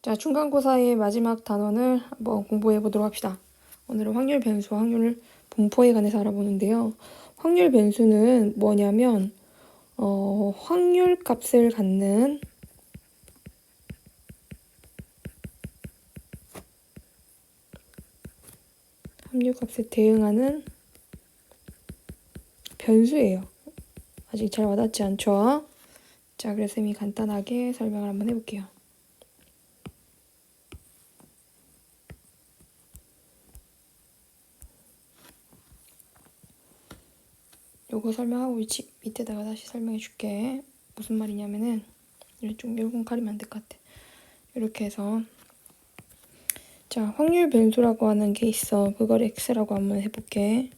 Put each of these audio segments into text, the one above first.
자, 중간고사의 마지막 단원을 한번 공부해 보도록 합시다. 오늘은 확률 변수와 확률 분포에 관해서 알아보는데요. 확률 변수는 뭐냐면 확률 값을 갖는 확률 값에 대응하는 변수예요. 아직 잘 와닿지 않죠? 자, 그래서 쌤이 간단하게 설명을 한번 해볼게요. 요거 설명하고 밑에다가 다시 설명해 줄게. 무슨 말이냐면은 좀 요건 가리면 안 될 것 같아. 이렇게 해서 자, 확률 변수라고 하는 게 있어. 그걸 x라고 한번 해볼게.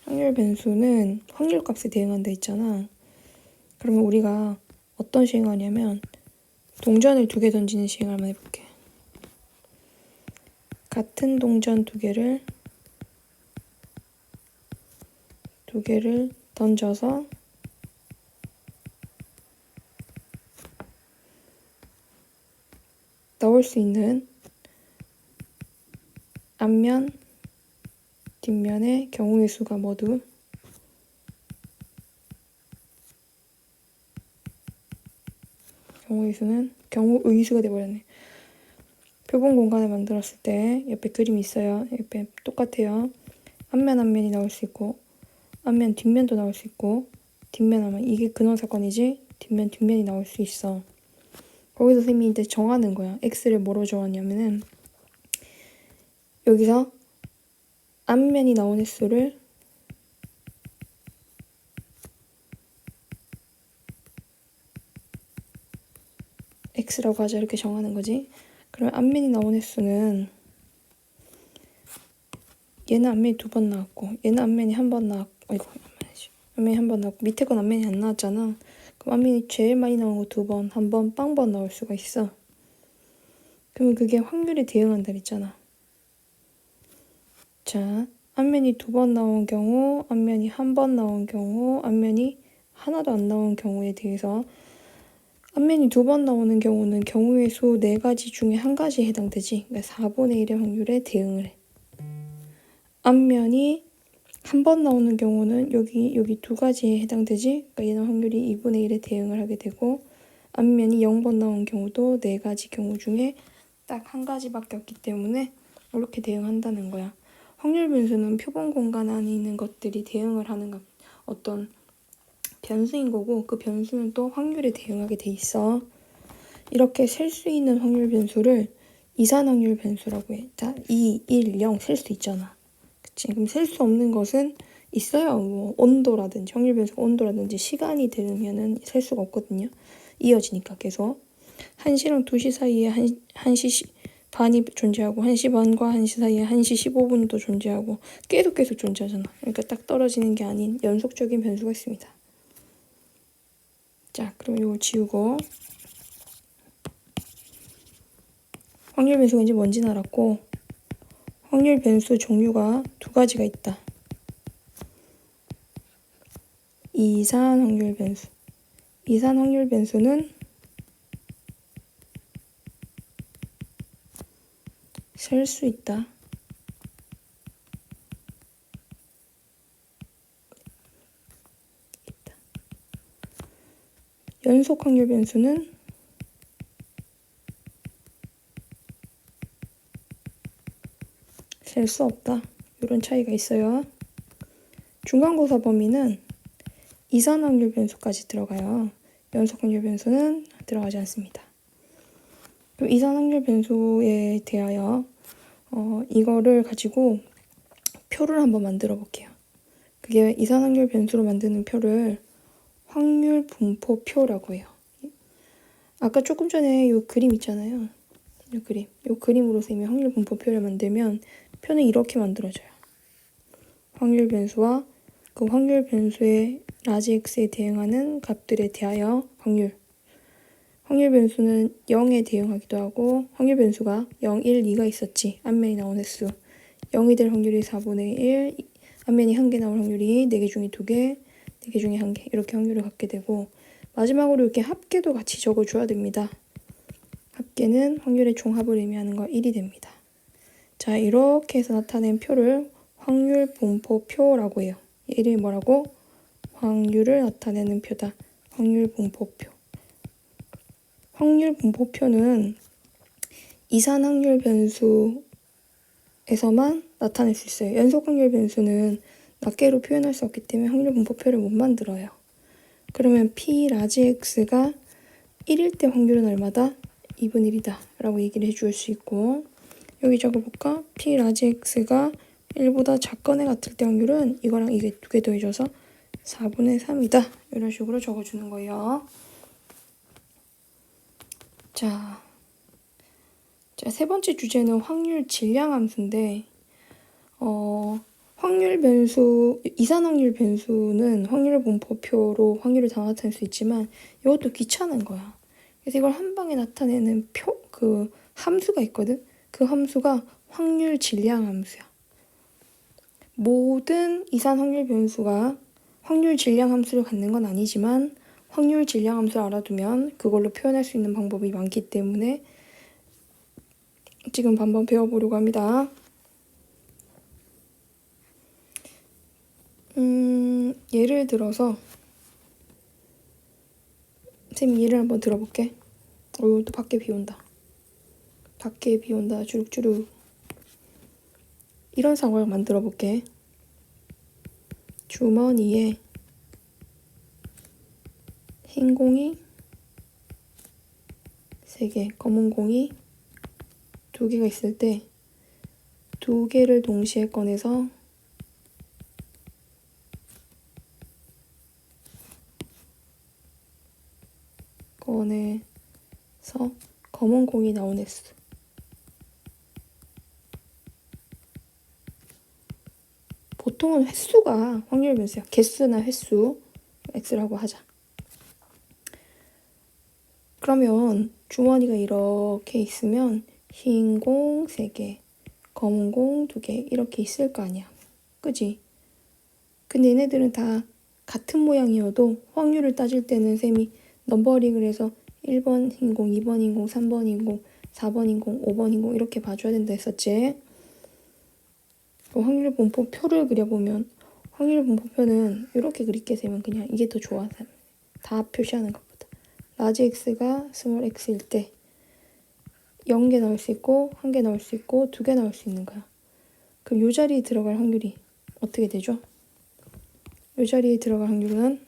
확률 변수는 확률 값에 대응한다 했잖아. 그러면 우리가 어떤 시행하냐면 동전을 2개 던지는 시행을 한번 해볼게. 같은 동전 2개를 던져서 나올 수 있는 앞면, 뒷면의 경우의 수가 모두 경우의 수가 돼버렸네. 표본 공간을 만들었을 때 옆에 그림이 있어요. 옆에 똑같아요. 앞면이 나올 수 있고 앞면, 뒷면도 나올 수 있고 뒷면 하면 이게 근원 사건이지 뒷면, 뒷면이 나올 수 있어. 거기서 쌤이 이제 정하는 거야. x를 뭐로 정하냐면은 여기서 앞면이 나온 횟수를 x라고 하자 이렇게 정하는 거지. 그럼 앞면이 나온 횟수는 얘는 앞면이 2번 나왔고 얘는 앞면이 1번 나왔고 앞면이 1번 나왔고 밑에 건 앞면이 안 나왔잖아. 그럼 앞면이 제일 많이 나온 거 2번, 1번, 빵번 나올 수가 있어. 그러면 그게 확률에 대응한다 그랬잖아. 자, 앞면이 2번 나온 경우, 앞면이 1번 나온 경우, 앞면이 하나도 안 나온 경우에 대해서 앞면이 2번 나오는 경우는 경우의 수 4가지 중에 1가지에 해당되지. 그러니까 4분의 1의 확률에 대응을 해. 앞면이 1번 나오는 경우는 여기 2가지에 해당되지. 그러니까 얘는 확률이 2분의 1에 대응을 하게 되고 앞면이 0번 나온 경우도 4가지 경우 중에 딱 1가지밖에 없기 때문에 이렇게 대응한다는 거야. 확률 변수는 표본 공간 안에 있는 것들이 대응을 하는 어떤 변수인 거고 그 변수는 또 확률에 대응하게 돼 있어. 이렇게 셀 수 있는 확률 변수를 이산 확률 변수라고 해. 자, 2, 1, 0 셀 수 있잖아. 그치? 그럼 셀 수 없는 것은 있어요. 뭐 온도라든지 확률 변수가 온도라든지 시간이 되면은 셀 수가 없거든요. 이어지니까 계속 1시랑 2시 사이에 1시 반이 존재하고 1시 반과 1시 사이에 1시 15분도 존재하고 계속 존재하잖아. 그러니까 딱 떨어지는 게 아닌 연속적인 변수가 있습니다. 자, 그럼 이거 지우고 확률 변수가 이제 뭔지는 알았고 확률 변수 종류가 2가지가 있다. 이산 확률 변수. 이산 확률 변수는 셀 수 있다. 연속 확률 변수는 셀 수 없다. 이런 차이가 있어요. 중간고사 범위는 이산 확률 변수까지 들어가요. 연속 확률 변수는 들어가지 않습니다. 그럼 이산 확률 변수에 대하여 이거를 가지고 표를 한번 만들어 볼게요. 그게 이산 확률 변수로 만드는 표를 확률 분포표라고 해요. 아까 조금 전에 이 그림 있잖아요. 이 그림으로 쌤이 확률 분포표를 만들면 표는 이렇게 만들어져요. 확률 변수와 그 확률 변수의 라지 x에 대응하는 값들에 대하여 확률 변수는 0에 대응하기도 하고 확률 변수가 0, 1, 2가 있었지. 앞면이 나온 횟수 0이 될 확률이 4분의 1, 앞면이 1개 나올 확률이 4개 중에 2개, 4개 중에 1개 이렇게 확률을 갖게 되고 마지막으로 이렇게 합계도 같이 적어줘야 됩니다. 합계는 확률의 종합을 의미하는 거 1이 됩니다. 자, 이렇게 해서 나타낸 표를 확률 분포표라고 해요. 얘 이름이 뭐라고? 확률을 나타내는 표다. 확률 분포표. 확률 분포표는 이산 확률 변수에서만 나타낼 수 있어요. 연속 확률 변수는 낱개로 표현할 수 없기 때문에 확률 분포표를 못 만들어요. 그러면 P 라지 X가 1일 때 확률은 얼마다? 2분의 1이다 라고 얘기를 해줄 수 있고, 여기 적어볼까? P 라지 X가 1보다 작거나 같을 때 확률은 이거랑 이게 두 개 더해져서 4분의 3이다. 이런 식으로 적어주는 거예요. 자, 세 번째 주제는 확률 질량 함수인데, 확률 변수, 이산 확률 변수는 확률 분포표로 확률을 다 나타낼 수 있지만 이것도 귀찮은 거야. 그래서 이걸 한 방에 나타내는 그 함수가 있거든. 그 함수가 확률 질량 함수야. 모든 이산 확률 변수가 확률 질량 함수를 갖는 건 아니지만 확률 질량 함수를 알아두면 그걸로 표현할 수 있는 방법이 많기 때문에 지금 한번 배워보려고 합니다. 예를 들어서 쌤이 예를 한번 들어볼게. 또 밖에 비 온다. 밖에 비 온다. 주룩주룩. 이런 상황을 만들어 볼게. 주머니에 흰 공이 3개, 검은 공이 2개가 있을 때 2개를 동시에 꺼내서 검은 공이 나온 횟수. 보통은 횟수가 확률 변수야. 개수나 횟수, x라고 하자. 그러면 주머니가 이렇게 있으면 흰 공 3개, 검은 공 2개 이렇게 있을 거 아니야. 그지? 근데 얘네들은 다 같은 모양이어도 확률을 따질 때는 쌤이 넘버링을 해서 1번 흰 공, 2번 흰 공, 3번 흰 공, 4번 흰 공, 5번 흰 공 이렇게 봐줘야 된다 했었지. 확률 분포표를 그려보면 확률 분포표는 이렇게 그릴게. 쌤은 그냥 이게 더 좋아. 다 표시하는 것보다. 라지 x가 스몰 x일 때 0개 나올 수 있고 1개 나올 수 있고 2개 나올 수 있는 거야. 그럼 이 자리에 들어갈 확률이 어떻게 되죠? 이 자리에 들어갈 확률은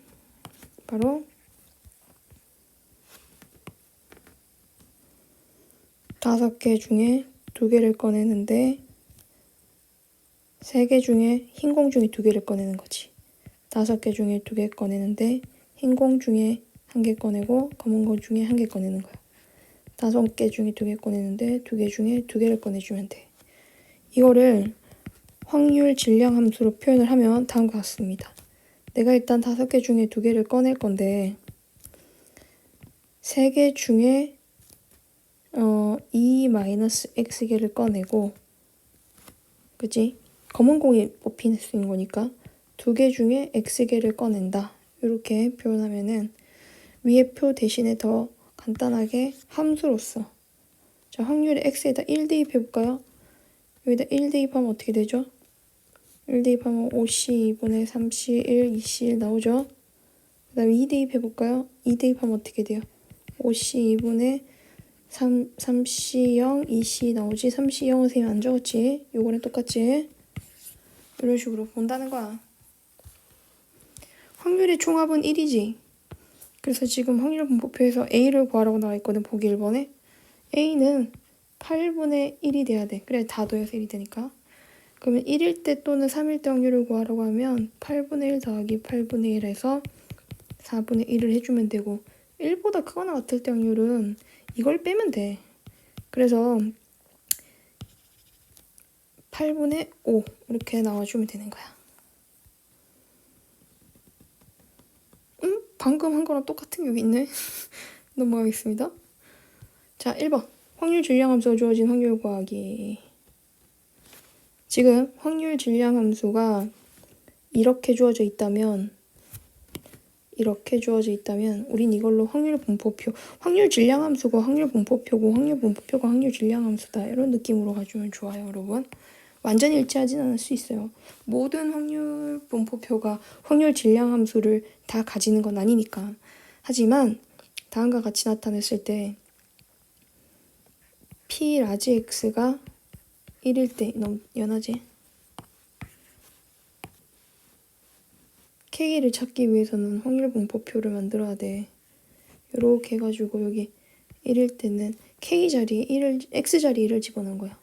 바로 5개 중에 2개를 꺼내는데 3개 중에 흰 공 중에 2개를 꺼내는 거지. 5개 중에 2개 꺼내는데 흰 공 중에 1개 꺼내고 검은 공 중에 1개 꺼내는 거야. 5개 중에 2개 꺼내는데 2개 중에 2개를 꺼내주면 돼. 이거를 확률 질량 함수로 표현을 하면 다음과 같습니다. 내가 일단 5개 중에 2개를 꺼낼 건데 3개 중에 2-x개를 꺼내고, 그치? 검은 공이 뽑힌 횟수인 거니까 2개 중에 x개를 꺼낸다. 이렇게 표현하면은 위에 표 대신에 더 간단하게 함수로서, 자, 확률의 x에다 1 대입해볼까요? 여기다 1 대입하면 어떻게 되죠? 1 대입하면 5c 2분의 3c 1 2c 1 나오죠? 그 다음에 2 대입해볼까요? 2 대입하면 어떻게 돼요? 5c 2분의 3c 0 2c 나오지? 3c 0은 쌤이 안 적었지? 요거랑 똑같지? 이런 식으로 본다는 거야. 확률의 총합은 1이지. 그래서 지금 확률 분포표에서 A를 구하라고 나와 있거든. 보기 1번에. A는 8분의 1이 돼야 돼. 그래, 다 더해서 1이 되니까. 그러면 1일 때 또는 3일 때 확률을 구하라고 하면 8분의 1 더하기 8분의 1에서 4분의 1을 해주면 되고, 1보다 크거나 같을 때 확률은 이걸 빼면 돼. 그래서 8분의 5 이렇게 나와주면 되는 거야. 방금 한 거랑 똑같은 게 여기 있네. 넘어가겠습니다. 자, 1번. 확률 질량 함수가 주어진 확률 구하기. 지금 확률 질량 함수가 이렇게 주어져 있다면 이렇게 주어져 있다면 우린 이걸로 확률 분포표, 확률 질량함수고 확률 분포표고 확률 분포표가 확률 질량함수다. 이런 느낌으로 가주면 좋아요, 여러분. 완전히 일치하진 않을 수 있어요. 모든 확률 분포표가 확률 질량함수를 다 가지는 건 아니니까. 하지만 다음과 같이 나타냈을 때 P 라지 X가 1일 때 너무 연하지? K를 찾기 위해서는 확률 분포표를 만들어야 돼. 이렇게 해가지고 여기 1일 때는 K 자리에 1을, X 자리에 1을 집어넣은 거야.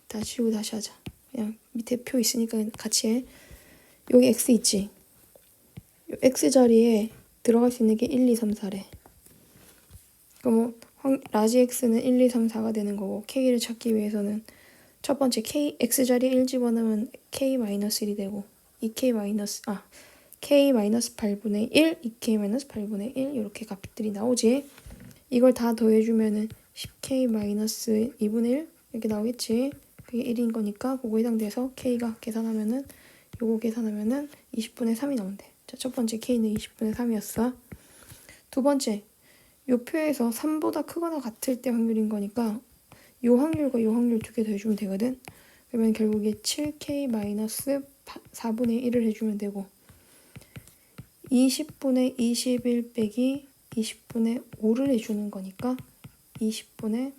다 지우고 다시 하자. 그냥 밑에 표 있으니까 같이 해. 여기 X 있지? 요 X 자리에 들어갈 수 있는 게 1, 2, 3, 4래. 그럼 라지 X는 1, 2, 3, 4가 되는 거고 K를 찾기 위해서는 첫 번째 K, X 자리에 1 집어넣으면 K-1이 되고 2K 마이너스, K-8분의 1, 2K-8분의 1 이렇게 값들이 나오지. 이걸 다 더해주면은 10K-2분의 1 이렇게 나오겠지. 그게 1인 거니까 그거 해당돼서 K가 계산하면은 요거 계산하면은 20분의 3이 나온대. 자, 첫 번째 K는 20분의 3이었어. 두 번째, 요 표에서 3보다 크거나 같을 때 확률인 거니까 요 확률과 요 확률 두 개 더해주면 되거든. 그러면 결국에 7K-4분의 1을 해주면 되고 20분의 21 빼기 20분의 5를 해주는 거니까 20분의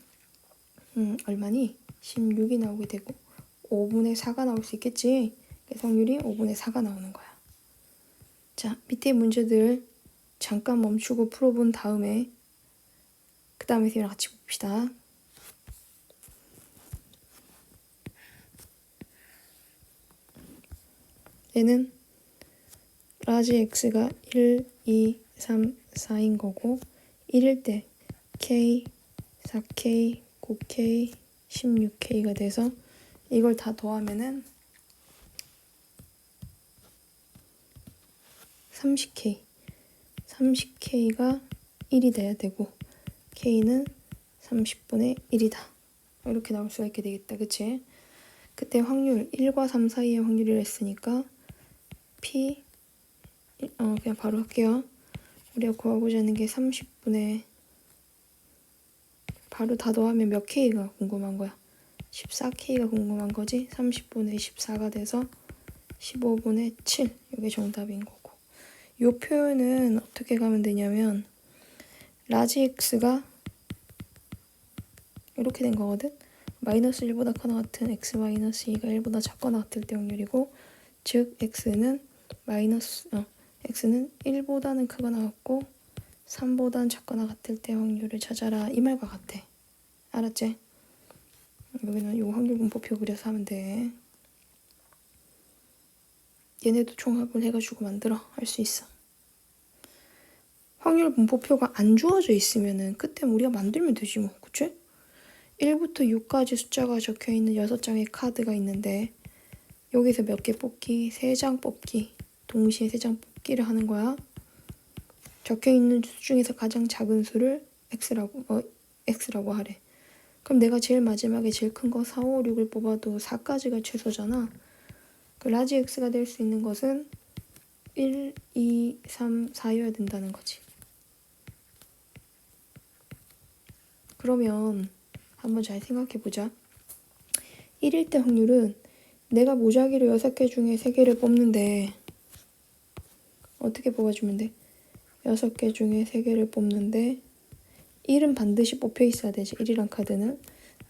얼마니? 16이 나오게 되고 5분의 4가 나올 수 있겠지. 그래서 확률이 5분의 4가 나오는 거야. 자, 밑에 문제들 잠깐 멈추고 풀어본 다음에 그 다음에 선생님이랑 같이 봅시다. 얘는 라지 X가 1, 2, 3, 4인 거고 1일 때 K, 4K, 9K, 16K가 돼서 이걸 다 더하면은 30K, 30K가 1이 돼야 되고 K는 30분의 1이다. 이렇게 나올 수가 있게 되겠다. 그치? 그때 확률 1과 3 사이의 확률이라 했으니까 P 그냥 바로 할게요. 우리가 구하고자 하는 게 30분의 바로 다 더하면 몇 K가 궁금한 거야. 14K가 궁금한 거지. 30분의 14가 돼서 15분의 7 이게 정답인 거고. 이 표현은 어떻게 가면 되냐면 라지 X가 이렇게 된 거거든. 마이너스 1보다 크거나 같은 X 마이너스 2가 1보다 작거나 같을 때 확률이고 즉 X는 X는 1보다는 크거나 같고 3보다는 작거나 같을 때 확률을 찾아라. 이 말과 같아. 알았지? 여기는 요 확률 분포표 그려서 하면 돼. 얘네도 총합을 해가지고 만들어. 할 수 있어. 확률 분포표가 안 주어져 있으면은 그때 우리가 만들면 되지 뭐. 그치? 1부터 6까지 숫자가 적혀있는 6장의 카드가 있는데 여기서 몇 개 뽑기, 3장 뽑기, 동시에 3장 뽑기를 하는 거야. 적혀있는 수 중에서 가장 작은 수를 X라고 하래. 그럼 내가 제일 마지막에 제일 큰 거 4, 5, 6을 뽑아도 4까지가 최소잖아. 그 라지 X가 될 수 있는 것은 1, 2, 3, 4여야 된다는 거지. 그러면 한번 잘 생각해보자. 1일 때 확률은 내가 무작위로 6개 중에 3개를 뽑는데 어떻게 뽑아주면 돼? 6개 중에 3개를 뽑는데 1은 반드시 뽑혀 있어야 되지. 1이란 카드는.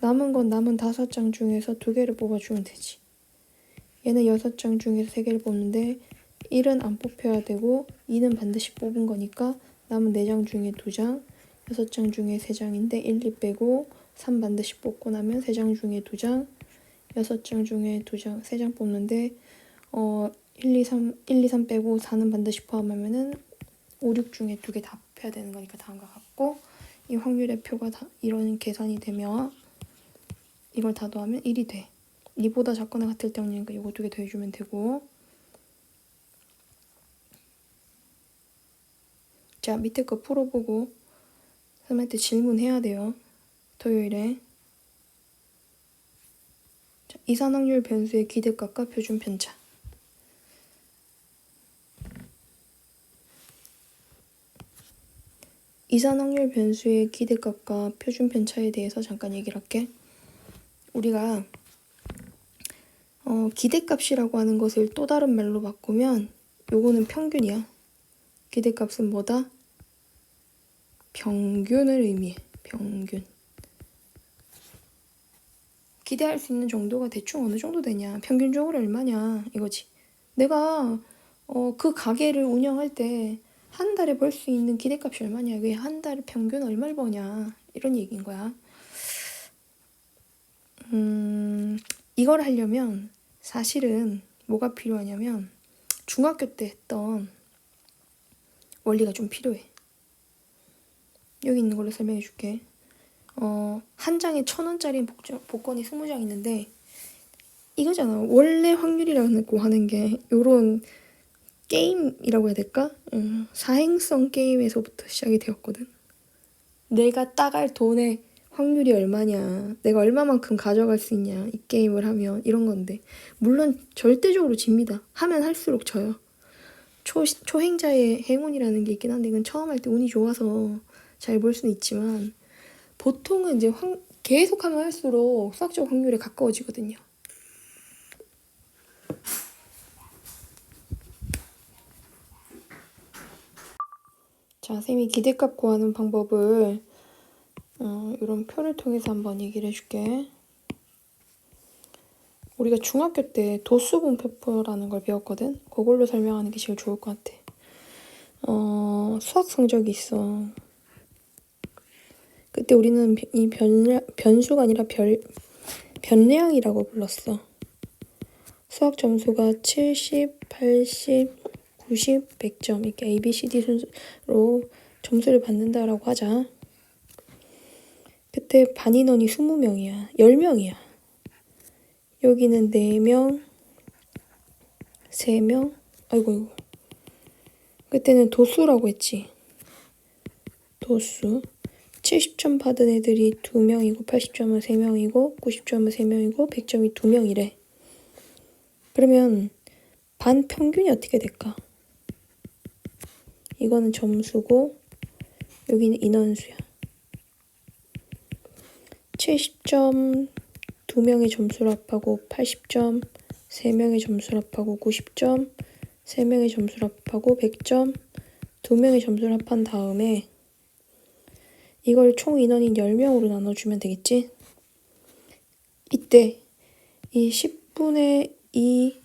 남은 5장 중에서 2개를 뽑아주면 되지. 얘는 6장 중에서 3개를 뽑는데 1은 안 뽑혀야 되고 2는 반드시 뽑은 거니까 남은 4장 중에 2장, 6장 중에 3장인데 1, 2 빼고 3 반드시 뽑고 나면 3장 중에 2장, 6장 중에 2장, 3장 뽑는데 1, 2, 3 빼고 4는 반드시 포함하면은 5, 6 중에 2개 다 뽑혀야 되는 거니까 다음과 같고 이 확률의 표가 다 이런 계산이 되면 이걸 다 더하면 1이 돼. 2보다 작거나 같을 때 확률이니까 이거 2개 더해주면 되고 자 밑에 거 풀어보고 선생님한테 질문해야 돼요. 토요일에 자, 이산확률 변수의 기대값과 표준 편차 이산확률 변수의 기대값과 표준 편차에 대해서 잠깐 얘기를 할게. 우리가 기대값이라고 하는 것을 또 다른 말로 바꾸면 요거는 평균이야. 기대값은 뭐다? 평균을 의미해. 평균. 기대할 수 있는 정도가 대충 어느 정도 되냐, 평균적으로 얼마냐 이거지. 내가 그 가게를 운영할 때 한 달에 벌 수 있는 기대값이 얼마냐, 그게 한 달에 평균 얼마를 버냐, 이런 얘기인 거야. 이걸 하려면 사실은 뭐가 필요하냐면 중학교 때 했던 원리가 좀 필요해. 여기 있는 걸로 설명해 줄게. 한 장에 1,000원짜리 복권이 20장 있는데 이거잖아. 원래 확률이라고 하는 게 요런 게임이라고 해야 될까? 사행성 게임에서부터 시작이 되었거든. 내가 따갈 돈의 확률이 얼마냐, 내가 얼마만큼 가져갈 수 있냐, 이 게임을 하면, 이런 건데 물론 절대적으로 집니다. 하면 할수록 져요. 초행자의 행운이라는 게 있긴 한데 이건 처음 할 때 운이 좋아서 잘 볼 수는 있지만 보통은 이제 계속 하면 할수록 수학적 확률에 가까워지거든요. 자, 쌤이 기대값 구하는 방법을 이런 표를 통해서 한번 얘기를 해줄게. 우리가 중학교 때 도수분표라는 걸 배웠거든. 그걸로 설명하는 게 제일 좋을 것 같아. 수학 성적이 있어. 그때 우리는 이 변수가 아니라 변량이라고 불렀어. 수학 점수가 70, 80, 90, 100점 이렇게 A, B, C, D 순서로 점수를 받는다라고 하자. 그때 반 인원이 20명이야. 10명이야. 여기는 4명, 3명, 아이고. 그때는 도수라고 했지. 도수. 70점 받은 애들이 2명이고, 80점은 3명이고, 90점은 3명이고, 100점이 2명이래. 그러면 반 평균이 어떻게 될까? 이거는 점수고, 여기는 인원수야. 70점 2명의 점수를 합하고, 80점 3명의 점수를 합하고, 90점 3명의 점수를 합하고, 100점 2명의 점수를 합한 다음에 이걸 총 인원인 10명으로 나눠주면 되겠지? 이때 이 10분의 2,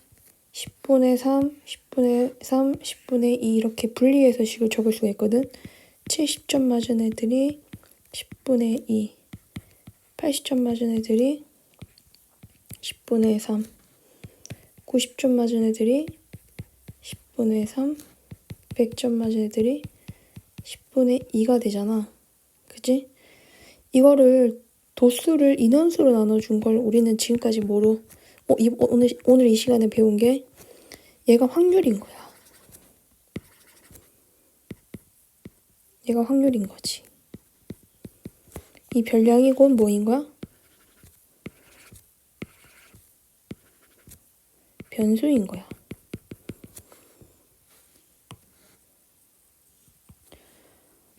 10분의 3, 10분의 3, 10분의 2 이렇게 분리해서 식을 적을 수가 있거든. 70점 맞은 애들이 10분의 2, 80점 맞은 애들이 10분의 3, 90점 맞은 애들이 10분의 3, 100점 맞은 애들이 10분의 2가 되잖아. 그치? 이거를 도수를 인원수로 나눠준 걸 우리는 지금까지 뭐로 오늘 이 시간에 배운 게 얘가 확률인 거야. 얘가 확률인 거지. 이 별량이 곧 뭐인 거야? 변수인 거야.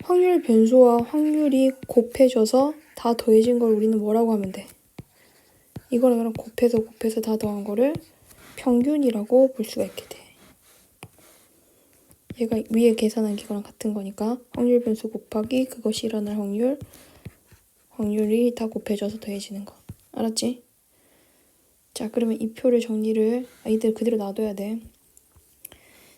확률 변수와 확률이 곱해져서 다 더해진 걸 우리는 뭐라고 하면 돼? 이거랑 곱해서 다 더한 거를 평균이라고 볼 수가 있게 돼. 얘가 위에 계산한 기거랑 같은 거니까 확률 변수 곱하기 그것이 일어날 확률이 다 곱해져서 더해지는 거. 알았지? 자, 그러면 이 표를 정리를 이대로 그대로 놔둬야 돼.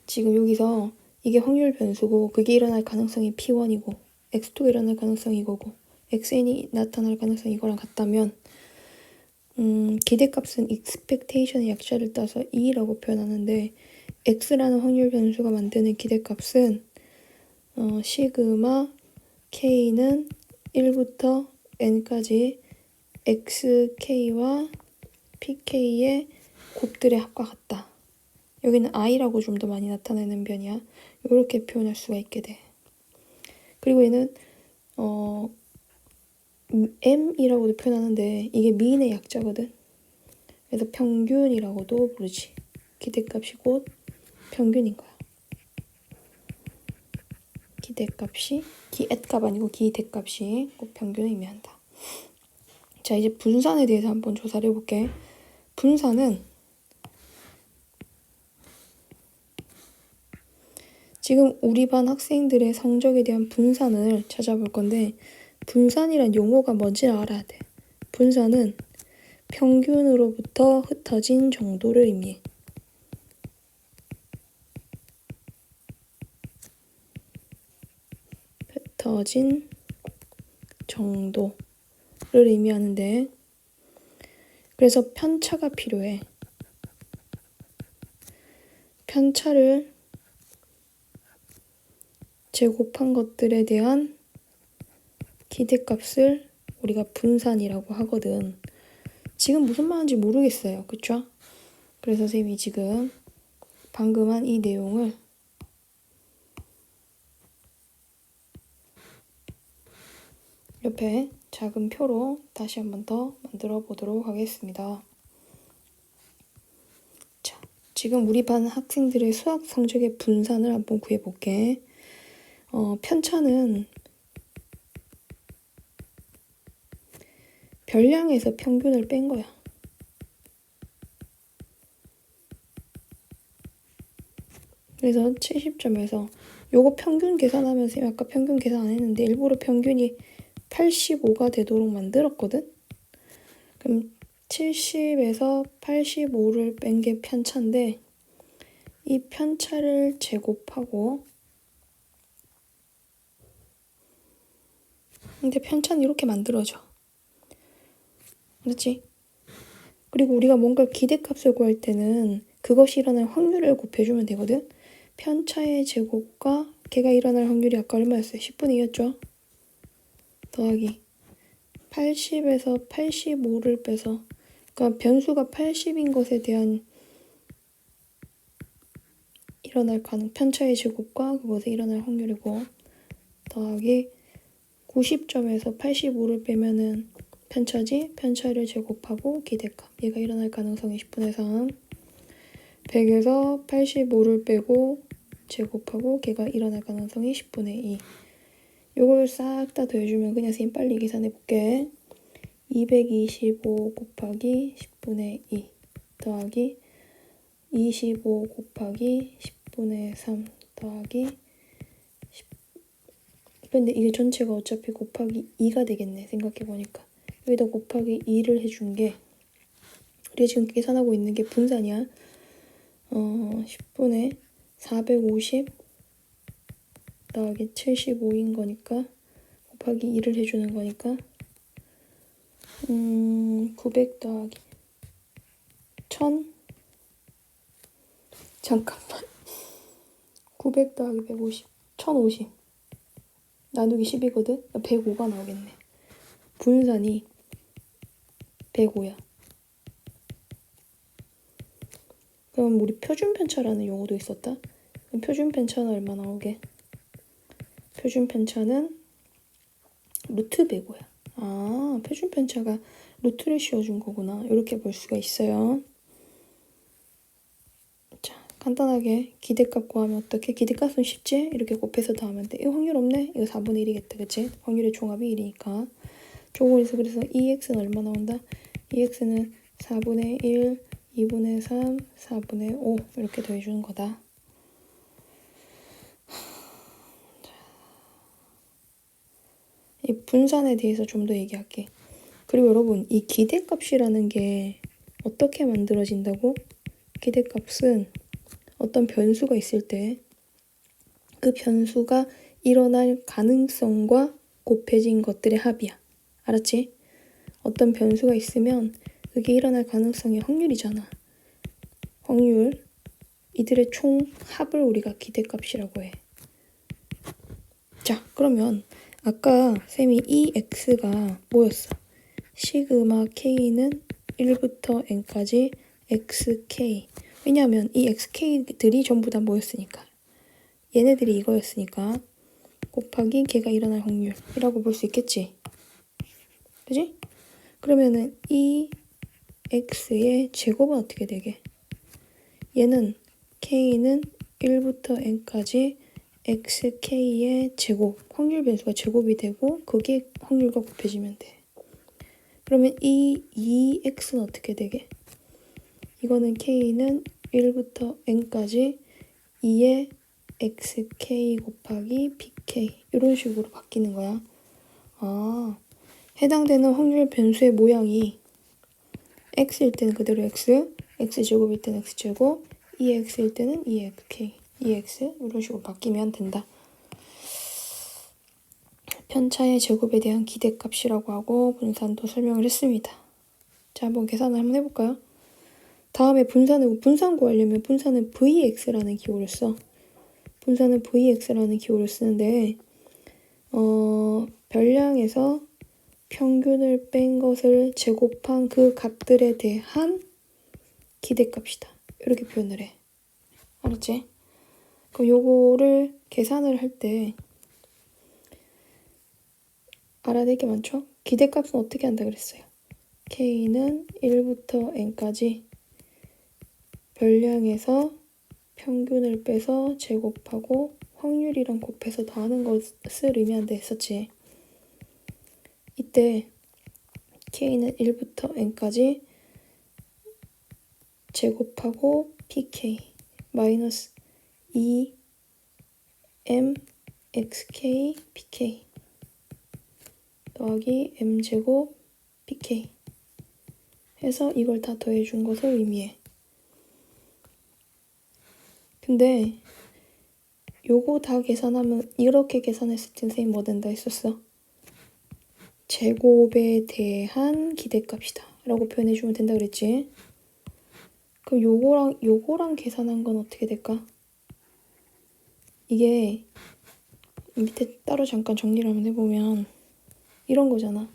지금 여기서 이게 확률 변수고 그게 일어날 가능성이 P1이고 X2가 일어날 가능성이 이거고 XN이 나타날 가능성이 이거랑 같다면 기대값은 expectation의 약자를 따서 E라고 표현하는데 X라는 확률 변수가 만드는 기대값은 시그마 K는 1부터 N까지 XK와 PK의 곱들의 합과 같다. 여기는 I라고 좀 더 많이 나타내는 변이야. 이렇게 표현할 수가 있게 돼. 그리고 얘는 M이라고도 표현하는데 이게 미인의 약자거든. 그래서 평균이라고도 부르지. 기대값이 곧 평균인 거야. 기대값이 기엣값 아니고 기대값이 곱평균을 의미한다. 자, 이제 분산에 대해서 한번 조사를 해볼게. 분산은 지금 우리 반 학생들의 성적에 대한 분산을 찾아볼 건데, 분산이란 용어가 뭔지를 알아야 돼. 분산은 평균으로부터 흩어진 정도를 의미해. 흩어진 정도를 의미하는데, 그래서 편차가 필요해. 편차를 제곱한 것들에 대한 기대값을 우리가 분산이라고 하거든. 지금 무슨 말인지 모르겠어요. 그쵸? 그래서 선생님이 지금 방금 한 이 내용을 옆에 작은 표로 다시 한번 더 만들어 보도록 하겠습니다. 자, 지금 우리 반 학생들의 수학 성적의 분산을 한번 구해볼게. 편차는 별량에서 평균을 뺀 거야. 그래서 70점에서 요거 평균 계산하면 선생님 아까 평균 계산 안 했는데 일부러 평균이 85가 되도록 만들었거든? 그럼 70에서 85를 뺀 게 편차인데 이 편차를 제곱하고, 근데 편차는 이렇게 만들어져. 그렇지? 그리고 우리가 뭔가 기대값을 구할 때는 그것이 일어날 확률을 곱해주면 되거든? 편차의 제곱과 걔가 일어날 확률이 아까 얼마였어요? 10분의 2였죠? 더하기 80에서 85를 빼서, 그러니까 변수가 80인 것에 대한 일어날 편차의 제곱과 그것에 일어날 확률이고, 더하기 90점에서 85를 빼면은 편차지? 편차를 제곱하고 기대값, 얘가 일어날 가능성이 10분의 3. 100에서 85를 빼고 제곱하고 걔가 일어날 가능성이 10분의 2. 요걸 싹 다 더해주면 그냥 선생님 빨리 계산해볼게. 225 곱하기 10분의 2 더하기 25 곱하기 10분의 3 더하기 10. 근데 이게 전체가 어차피 곱하기 2가 되겠네. 생각해보니까 여기다 곱하기 2를 해준 게, 우리가 지금 계산하고 있는 게 분산이야. 10분의 450 더하기 75인 거니까 곱하기 2를 해주는 거니까 900 더하기 1000, 잠깐만 900 더하기 150 1050 나누기 10이거든? 105가 나오겠네. 분산이 105야. 그럼 우리 표준편차라는 용어도 있었다. 그럼 표준편차는 얼마 나오게? 표준편차는 루트 105야. 아, 표준편차가 루트를 씌워준 거구나. 이렇게 볼 수가 있어요. 자, 간단하게 기대값 구하면 어떻게? 기대값은 쉽지? 이렇게 곱해서 더하면 돼. 이거 확률 없네? 이거 4분의 1이겠다. 그치? 확률의 종합이 1이니까. 조금에서 그래서 2x는 얼마 나온다? 2x는 4분의 1, 2분의 3, 4분의 5 이렇게 더해주는 거다. 이 분산에 대해서 좀 더 얘기할게. 그리고 여러분, 이 기대값이라는 게 어떻게 만들어진다고? 기대값은 어떤 변수가 있을 때 그 변수가 일어날 가능성과 곱해진 것들의 합이야. 알았지? 어떤 변수가 있으면 그게 일어날 가능성이 확률이잖아. 확률, 이들의 총 합을 우리가 기대값이라고 해. 자, 그러면 아까 쌤이 이 x가 뭐였어? 시그마 k는 1부터 n까지 xk. 왜냐하면 이 xk들이 전부 다 뭐였으니까, 얘네들이 이거였으니까 곱하기 걔가 일어날 확률이라고 볼 수 있겠지? 그지? 그러면은 이 x의 제곱은 어떻게 되게? 얘는 k는 1부터 n까지 xk의 제곱, 확률 변수가 제곱이 되고 그게 확률과 곱해지면 돼. 그러면 이 2x는 어떻게 되게? 이거는 k는 1부터 n까지 2의 xk 곱하기 bk 이런 식으로 바뀌는 거야. 해당되는 확률 변수의 모양이 x일 때는 그대로 x, x제곱일 때는 x제곱, 2x일 때는 2xk, 2x 이런 식으로 바뀌면 된다. 편차의 제곱에 대한 기대값이라고 하고 분산도 설명을 했습니다. 자, 한번 계산을 한번 해볼까요? 다음에 분산 구하려면 분산은 vx라는 기호를 써. 분산은 vx라는 기호를 쓰는데 별량에서 평균을 뺀 것을 제곱한 그 값들에 대한 기대값이다. 이렇게 표현을 해. 알았지? 그럼 요거를 계산을 할 때 알아야 될 게 많죠? 기대값은 어떻게 한다 그랬어요? k는 1부터 n까지 별량에서 평균을 빼서 제곱하고 확률이랑 곱해서 더하는 것을 의미한다 했었지. 이때 k는 1부터 n까지 제곱하고 pk 마이너스 2m xk pk 더하기 m제곱 pk 해서 이걸 다 더해준 것을 의미해. 근데 요거 다 계산하면 이렇게 계산했을 때 선생님 뭐 된다 했었어? 제곱에 대한 기대값이다 라고 표현해주면 된다 그랬지? 그럼 요거랑 계산한 건 어떻게 될까? 이게 밑에 따로 잠깐 정리를 한번 해보면 이런 거잖아.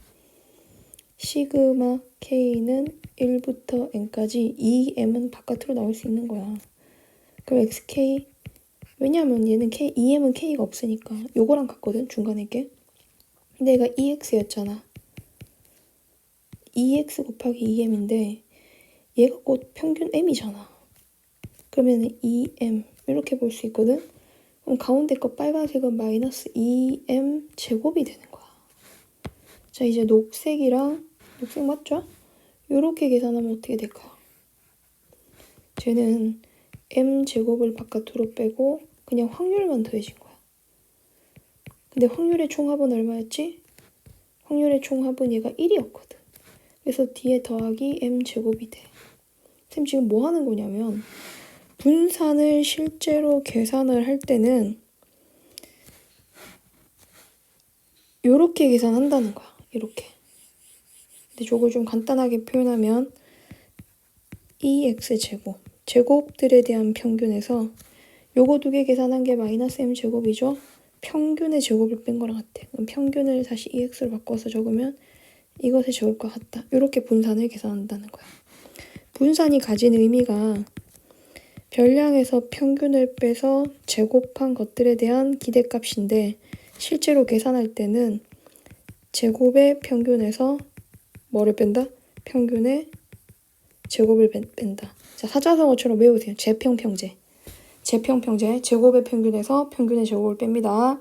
시그마 k는 1부터 n까지 2m은 바깥으로 나올 수 있는 거야. 그럼 xk 왜냐면 얘는 2m은 k가 없으니까 요거랑 같거든 중간에 게. 근데 얘가 2x였잖아. 2x 곱하기 2m인데 얘가 곧 평균 m이잖아. 그러면 2m 이렇게 볼 수 있거든. 그럼 가운데 거 빨간색은 마이너스 2m 제곱이 되는 거야. 자, 이제 녹색 맞죠? 요렇게 계산하면 어떻게 될까? 쟤는 m 제곱을 바깥으로 빼고 그냥 확률만 더해진 거야. 근데 확률의 총합은 얼마였지? 확률의 총합은 얘가 1이었거든. 그래서 뒤에 더하기 m 제곱이 돼. 쌤 지금 뭐 하는 거냐면 분산을 실제로 계산을 할 때는 요렇게 계산한다는 거야. 이렇게. 근데 저걸 좀 간단하게 표현하면 2x제곱 제곱들에 대한 평균에서 요거 두 개 계산한 게 마이너스 m 제곱이죠. 평균의 제곱을 뺀 거랑 같아. 그럼 평균을 다시 2x로 바꿔서 적으면 이것의 제곱과 같다. 이렇게 분산을 계산한다는 거야. 분산이 가진 의미가 별량에서 평균을 빼서 제곱한 것들에 대한 기대값인데 실제로 계산할 때는 제곱의 평균에서 뭐를 뺀다? 평균의 제곱을 뺀다. 자, 사자성어처럼 외우세요. 재평평제. 재평평제. 제곱의 평균에서 평균의 제곱을 뺍니다.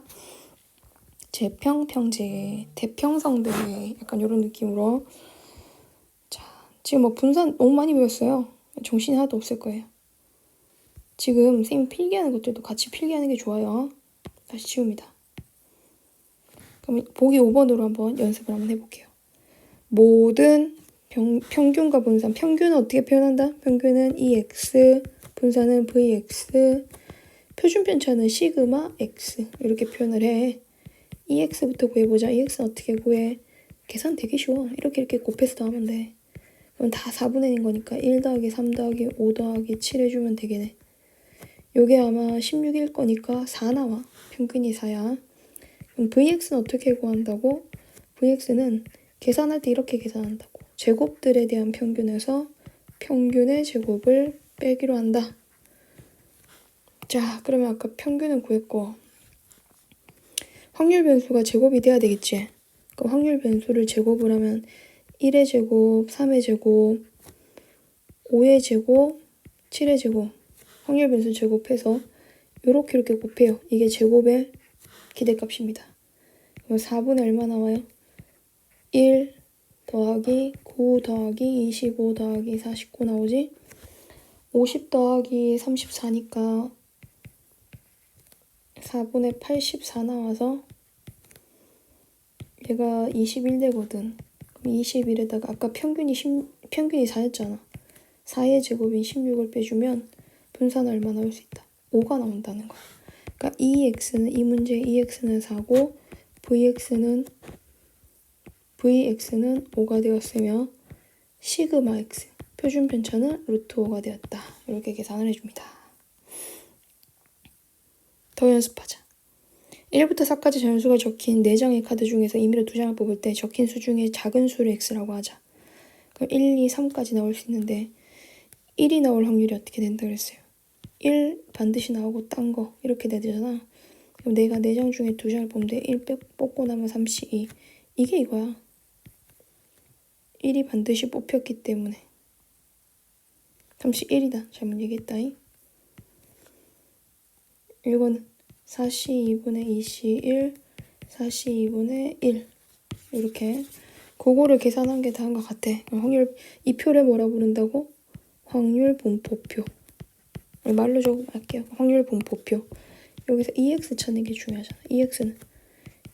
재평평제. 대평성대. 약간 이런 느낌으로. 자, 지금 뭐 분산 너무 많이 배웠어요. 정신이 하나도 없을 거예요. 지금 선생님 필기하는 것들도 같이 필기하는 게 좋아요. 다시 치웁니다. 그럼 보기 5번으로 한번 연습을 한번 해볼게요. 모든 평균과 분산. 평균은 어떻게 표현한다? 평균은 2x, 분산은 vx, 표준편차는 시그마 x 이렇게 표현을 해. 2x부터 구해보자. 2x는 어떻게 구해? 계산 되게 쉬워. 이렇게 곱해서 더하면 돼. 그럼 다 4분의 1인 거니까 1 더하기 3 더하기 5 더하기 7 해주면 되겠네. 요게 아마 16일 거니까 4 나와. 평균이 4야. 그럼 vx는 어떻게 구한다고? vx는 계산할 때 이렇게 계산한다고. 제곱들에 대한 평균에서 평균의 제곱을 빼기로 한다. 자, 그러면 아까 평균은 구했고 확률 변수가 제곱이 돼야 되겠지. 그럼 확률 변수를 제곱을 하면 1의 제곱, 3의 제곱, 5의 제곱, 7의 제곱 확률 변수 제곱해서 이렇게 곱해요. 이게 제곱의 기대값입니다. 그럼 4분의 얼마 나와요? 1 더하기 9 더하기 25 더하기 49 나오지? 50 더하기 34니까 4분의 84 나와서 얘가 21 되거든. 그럼 21에다가 아까 평균이 4였잖아. 4의 제곱인 16을 빼주면 분산은 얼마 나올 수 있다? 5가 나온다는 거야. 그러니까 이 문제의 EX는 4고 VX는 5가 되었으며 시그마 X 표준 편차는 루트 5가 되었다. 이렇게 계산을 해줍니다. 더 연습하자. 1부터 4까지 전수가 적힌 4장의 카드 중에서 임의로 2장을 뽑을 때 적힌 수 중에 작은 수를 X라고 하자. 그럼 1, 2, 3까지 나올 수 있는데 1이 나올 확률이 어떻게 된다 그랬어요? 1 반드시 나오고 딴 거 이렇게 돼야 되잖아. 그럼 내가 4장 중에 2장을 뽑는데 1 뽑고 나면 32. 이게 이거야. 1이 반드시 뽑혔기 때문에 31이다. 잘못 얘기했다잉. 이거는 4C2분의 2C1 4C2분의 1 이렇게 그거를 계산한 게 다인 것 같아. 확률 이 표를 뭐라 부른다고? 확률 분포표. 말로 적을게요. 확률 분포표. 여기서 EX 찾는 게 중요하잖아. EX는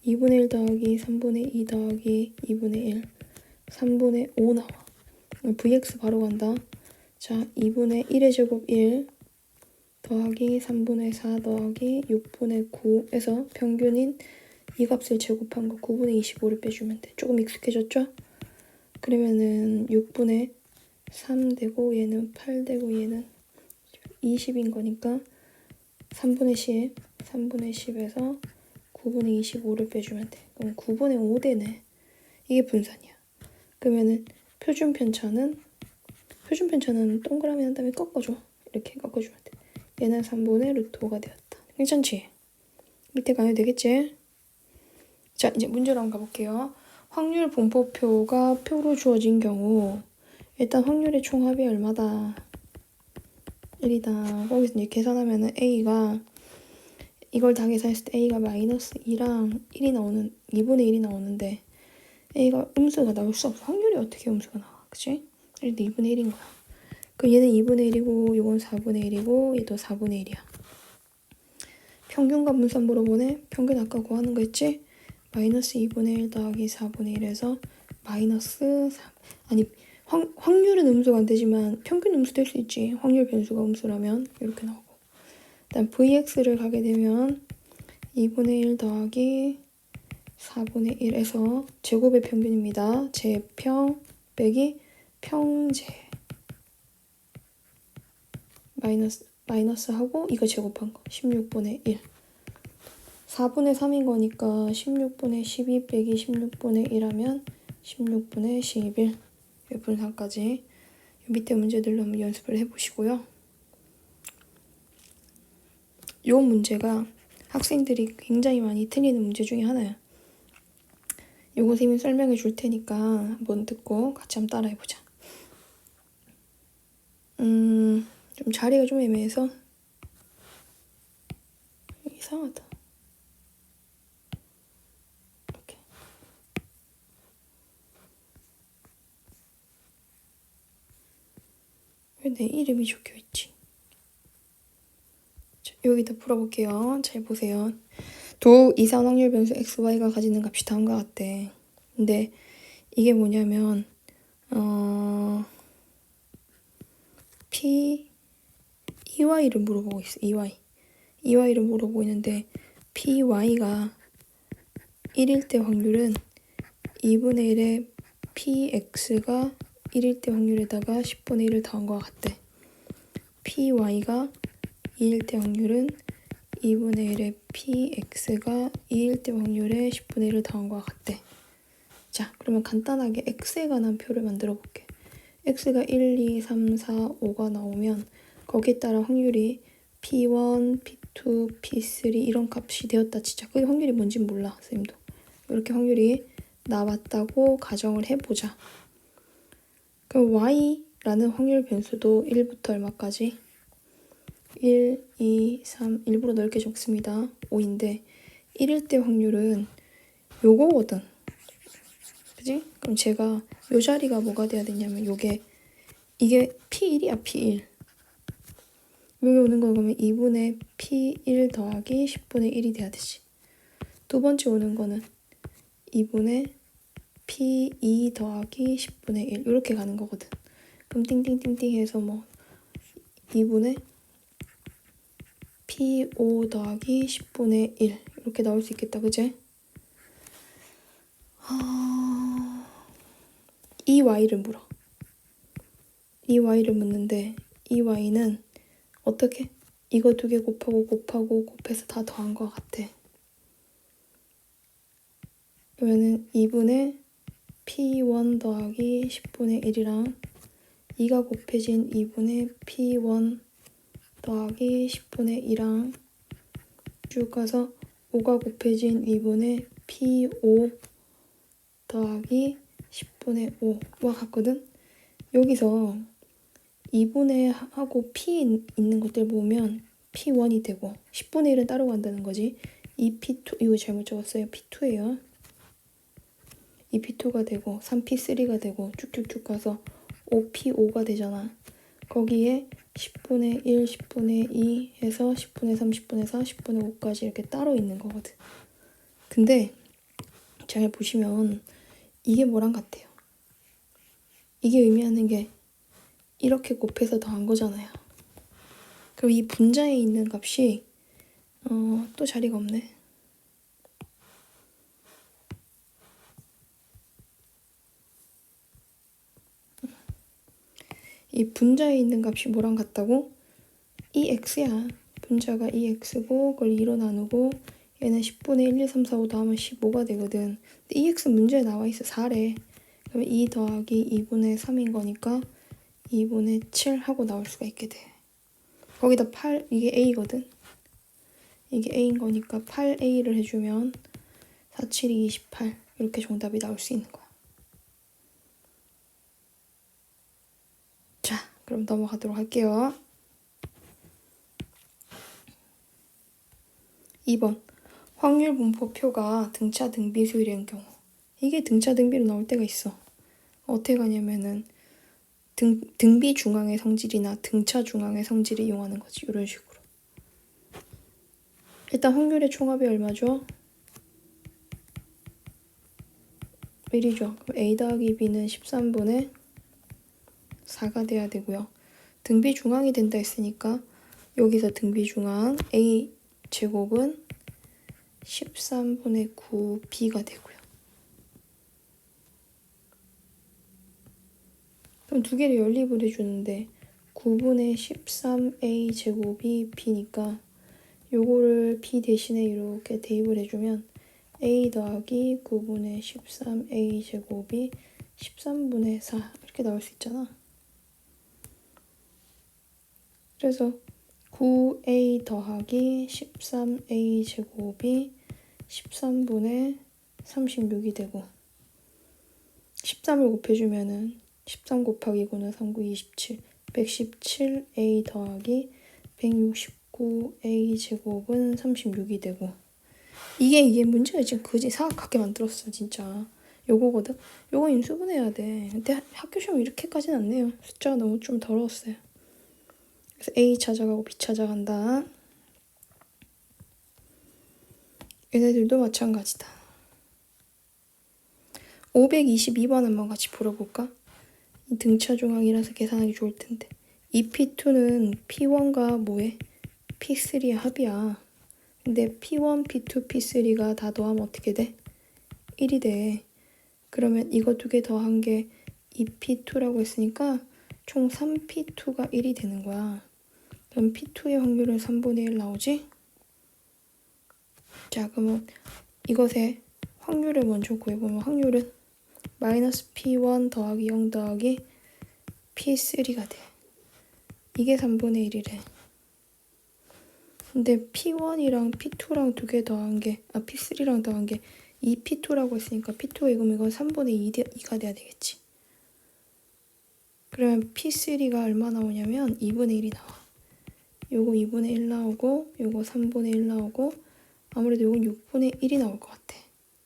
2분의 1 더하기 3분의 2 더하기 2분의 1 3분의 5 나와. VX 바로 간다. 자, 2분의 1의 제곱 1 더하기 3분의 4 더하기 6분의 9에서 평균인 이 값을 제곱한 거 9분의 25를 빼주면 돼. 조금 익숙해졌죠? 그러면은 6분의 3 되고 얘는 8 되고 얘는 20인 거니까 3분의 10에서 9분의 25를 빼주면 돼. 그럼 9분의 5 되네. 이게 분산이야. 그러면은 표준 편차는 동그라미 한 다음에 꺾어줘. 이렇게 꺾어주면 돼. 얘는 3분의 루트 5가 되었다. 괜찮지? 밑에 가야 되겠지? 자, 이제 문제로 한번 가볼게요. 확률 분포표가 표로 주어진 경우 일단 확률의 총합이 얼마다? 1이다. 거기서 이제 계산하면은 A가 이걸 다 계산했을 때 A가 마이너스 2랑 1이 나오는 2분의 1이 나오는데 A가 음수가 나올 수 없어. 확률이 어떻게 음수가 나와? 그치? 일단 2분의 1인 거야. 그럼 얘는 2분의 1이고 이건 4분의 1이고 얘도 4분의 1이야. 평균과 분산 물어보네. 평균 아까 구하는 거 있지? 마이너스 2분의 1 더하기 4분의 1에서 마이너스 3. 아니 확률은 음수가 안 되지만 평균 음수 될 수 있지. 확률 변수가 음수라면 이렇게 나오고. 일단 VX를 가게 되면 2분의 1 더하기 4분의 1에서 제곱의 평균입니다. 제평 빼기 평제 마이너스 하고 이거 제곱한 거 16분의 1 4분의 3인 거니까 16분의 12 빼기 16분의 1 하면 16분의 11 분산까지 밑에 문제들로 한번 연습을 해보시고요. 이 문제가 학생들이 굉장히 많이 틀리는 문제 중에 하나야. 요거 선생님이 설명해 줄 테니까 한번 듣고 같이 한번 따라 해보자. 좀 자리가 좀 애매해서 이상하다. 이렇게. 왜 내 이름이 적혀있지? 자, 여기다 풀어볼게요. 잘 보세요. 두 이산 확률 변수 xy가 가지는 값이 다음과 같대. 근데 이게 뭐냐면 EY를 물어보고 있어. EY를 물어보고 있는데 PY가 1일 때 확률은 2분의 1의 PX가 1일 때 확률에다가 10분의 1을 더한 것 같대. PY가 2일 때 확률은 2분의 1의 PX가 2일 때 확률에 10분의 1을 더한 것 같대. 자, 그러면 간단하게 X에 관한 표를 만들어 볼게. X가 1, 2, 3, 4, 5가 나오면 거기에 따라 확률이 P1, P2, P3 이런 값이 되었다 치자. 그 확률이 뭔지 몰라, 선생님도. 이렇게 확률이 나왔다고 가정을 해보자. 그럼 Y라는 확률 변수도 1부터 얼마까지? 1, 2, 3 일부러 넓게 적습니다. 5인데 1일 때 확률은 요거거든. 그지? 그럼 제가 요 자리가 뭐가 돼야 되냐면 이게 P1이야 P1. 여기 오는 거 그러면 2분의 P1 더하기 10분의 1이 돼야 되지. 두 번째 오는 거는 2분의 P2 더하기 10분의 1 이렇게 가는 거거든. 그럼 띵띵띵띵 해서 뭐 2분의 P5 더하기 10분의 1 이렇게 나올 수 있겠다. 그제? 이 y를 물어. 이 y를 묻는데 이 y는 어떻게? 이거 두 개 곱하고 곱해서 다 더한 것 같아. 그러면은 2분의 P1 더하기 10분의 1이랑 2가 곱해진 2분의 P1 더하기 10분의 2랑 쭉 가서 5가 곱해진 2분의 P5 더하기 10분의 5와 같거든? 여기서 2분의 하고 P 있는 것들 보면 P1이 되고 10분의 1은 따로 간다는 거지. 이 P2, 이거 잘못 적었어요. P2예요. 이 P2가 되고 3P3가 되고 쭉쭉쭉 가서 5P5가 되잖아. 거기에 10분의 1, 10분의 2 해서 10분의 3, 10분의 4, 10분의 5까지 이렇게 따로 있는 거거든. 근데 잘 보시면 이게 뭐랑 같아요? 이게 의미하는 게 이렇게 곱해서 더한 거잖아요. 그럼 이 분자에 있는 값이 또 자리가 없네. 이 분자에 있는 값이 뭐랑 같다고? 이 x야. 분자가 이 x고 그걸 2로 나누고 얘는 10분의 1, 2, 3, 4, 5 더하면 15가 되거든. 근데 이 x 문제에 나와 있어. 4래. 그러면 2 더하기 2분의 3인 거니까 2분의 7 하고 나올 수가 있게 돼. 거기다 8, 이게 a거든. 이게 a인 거니까 8a를 해주면 4, 7이 28 이렇게 정답이 나올 수 있는 거야. 자, 그럼 넘어가도록 할게요. 2번 확률 분포표가 등차 등비수열인 경우. 이게 등차 등비로 나올 때가 있어. 어떻게 가냐면은 등비 중앙의 성질이나 등차 중앙의 성질을 이용하는 거지. 이런 식으로. 일단 확률의 총합이 얼마죠? 1이죠. 그럼 a 더하기 b는 13분의 4가 돼야 되고요. 등비 중앙이 된다 했으니까 여기서 등비 중앙 a 제곱은 13분의 9b가 되고요. 그럼 두 개를 연립을 해주는데 9분의 13a 제곱이 b니까 요거를 b 대신에 이렇게 대입을 해주면 a 더하기 9분의 13a 제곱이 13분의 4 이렇게 나올 수 있잖아. 그래서 9a 더하기 13a 제곱이 13분의 36이 되고 13을 곱해주면은 13 곱하기 9는 3, 9, 27 117a 더하기 169a 제곱은 36이 되고 이게 문제가 지금 그지 사악하게 만들었어 진짜. 요거거든. 요거 인수분해야 돼. 근데 학교 시험 이렇게까지는 안 내요. 숫자가 너무 좀 더러웠어요. 그래서 A 찾아가고 B 찾아간다. 얘네들도 마찬가지다. 522번 한번 같이 풀어볼까? 등차 중앙이라서 계산하기 좋을 텐데. 이 P2는 P1과 뭐해? P3의 합이야. 근데 P1, P2, P3가 다 더하면 어떻게 돼? 1이 돼. 그러면 이거 두 개 더한 게 2P2라고 했으니까 총 3P2가 1이 되는 거야. 그럼 P2의 확률은 3분의 1 나오지? 자, 그러면 이것의 확률을 먼저 구해보면 확률은 마이너스 P1 더하기 0 더하기 P3가 돼. 이게 3분의 1이래. 근데 P1이랑 P2랑 두 개 더한 게, P3랑 더한 게 2P2라고 했으니까 P2가 이거면 이건 3분의 2가 돼야 되겠지. 그러면 P3가 얼마 나오냐면 2분의 1이 나와. 요거 2분의 1 나오고 요거 3분의 1 나오고 아무래도 요건 6분의 1이 나올 것 같아.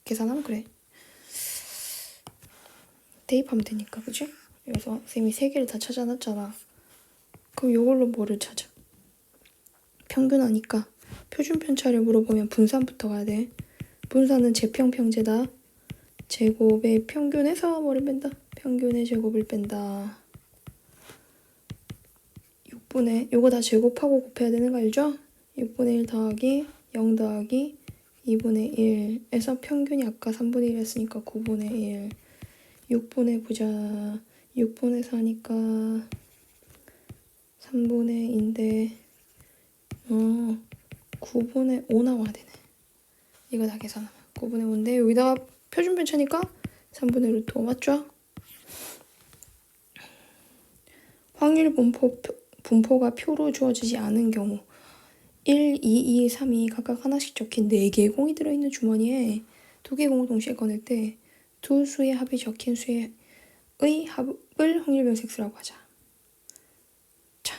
계산하면 그래. 대입하면 되니까, 그치? 그래서 쌤이 3개를 다 찾아놨잖아. 그럼 요걸로 뭐를 찾아? 평균 아니까 표준 편차를 물어보면 분산부터 가야 돼. 분산은 제평평제다. 제곱의 평균에서 뭐를 뺀다? 평균의 제곱을 뺀다. 6분의 요거 다 제곱하고 곱해야 되는 거 알죠? 6분의 1 더하기 0 더하기 2분의 1에서 평균이 아까 3분의 1 했으니까 9분의 1 6분의 보자 6분의 4니까 3분의 2인데 9분의 5 나와야 되네. 이거 다 계산하면 9분의 5인데 여기다가 표준 편차니까 3분의 루트 5 맞죠? 확률 분포가 표로 주어지지 않은 경우 1, 2, 2, 3이 각각 하나씩 적힌 4개의 공이 들어있는 주머니에 2개의 공을 동시에 꺼낼 때 두 수의 합이 적힌 수의 합을 확률 변수 x라고 하자. 자,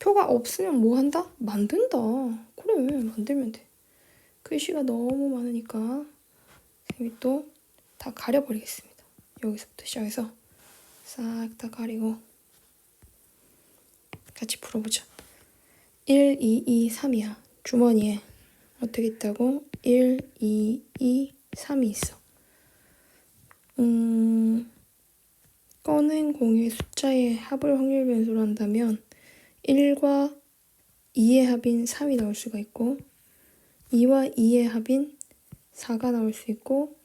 표가 없으면 뭐 한다? 만든다. 그래, 만들면 돼. 글씨가 너무 많으니까 선생님이 또 다 가려버리겠습니다. 여기서부터 시작해서 싹 다 가리고 같이 풀어보자. 1, 2, 2, 3이야. 주머니에 어떻게 있다고? 1, 2, 2, 3이 있어. 꺼낸 공의 숫자의 합을 확률 변수로 한다면 1과 2의 합인 3이 나올 수가 있고 2와 2의 합인 4가 나올 수 있고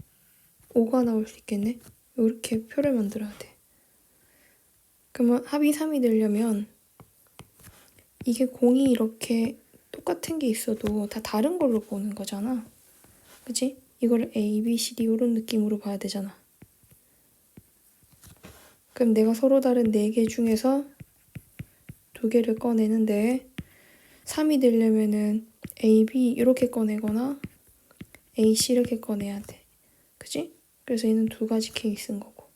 5가 나올 수 있겠네. 이렇게 표를 만들어야 돼. 그러면 합이 3이 되려면 이게 공이 이렇게 똑같은 게 있어도 다 다른 걸로 보는 거잖아. 그치? 이거를 A, B, C, D 이런 느낌으로 봐야 되잖아. 그럼 내가 서로 다른 4개 중에서 2개를 꺼내는데 3이 되려면은 A, B 이렇게 꺼내거나 A, C 이렇게 꺼내야 돼. 그치? 그래서 얘는 2가지 케이스인 거고